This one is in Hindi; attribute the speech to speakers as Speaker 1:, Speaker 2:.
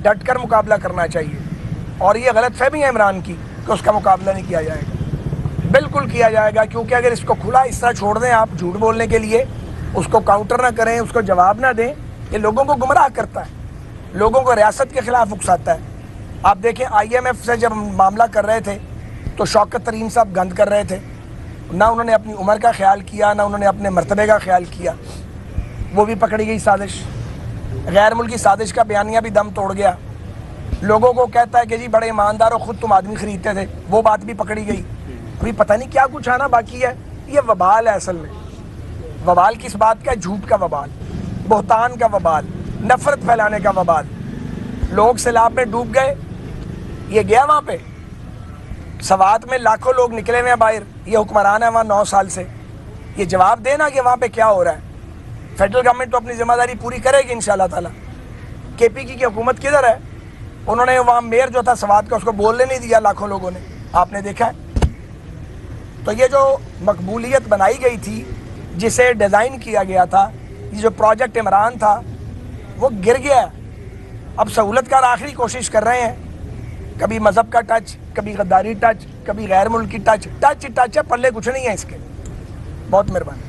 Speaker 1: डट कर मुकाबला करना चाहिए। और ये गलत फहमी है इमरान की कि उसका मुकाबला नहीं किया जाएगा। बिल्कुल किया जाएगा, क्योंकि अगर इसको खुला इस तरह छोड़ दें आप झूठ बोलने के लिए, उसको काउंटर ना करें, उसको जवाब ना दें, ये लोगों को गुमराह करता है, लोगों को रियासत के खिलाफ उकसाता है। आप देखें IMF से जब मामला कर रहे थे तो शौकत तरीन साहब गंद कर रहे थे, ना उन्होंने अपनी उम्र का ख्याल किया, ना उन्होंने अपने मर्तबे का ख्याल किया। वो भी पकड़ी गई साजिश। गैर मुल्की साजिश का बयानिया भी दम तोड़ गया। लोगों को कहता है कि जी बड़े ईमानदार हो, खुद तुम आदमी खरीदते थे, वो बात भी पकड़ी गई। अभी पता नहीं क्या कुछ आना बाकी है। ये वबाल है असल में। वबाल किस बात का? झूठ का वबाल, बोहतान का वबाल, नफरत फैलाने का वबाल। लोग सैलाब में डूब गए, ये गया वहाँ पे। सवात में लाखों लोग निकले हुए हैं बाहर, ये हुक्मरान है वहाँ 9 साल से। ये जवाब देना कि वहाँ पे क्या हो रहा है। फेडरल गवर्नमेंट तो अपनी जिम्मेदारी पूरी करेगी इंशाल्लाह ताला। KPK की हुकूमत किधर है? उन्होंने वहाँ मेयर जो था सवात का, उसको बोलने नहीं दिया लाखों लोगों ने, आपने देखा है। तो ये जो मकबूलियत बनाई गई थी, जिसे डिज़ाइन किया गया था, ये जो प्रोजेक्ट इमरान था, वो गिर गया। अब सहूलतकार आखिरी कोशिश कर रहे हैं, कभी मज़हब का टच, कभी गद्दारी टच, कभी गैर मुल्की टच है, पल्ले कुछ नहीं है इसके। बहुत मेहरबानी।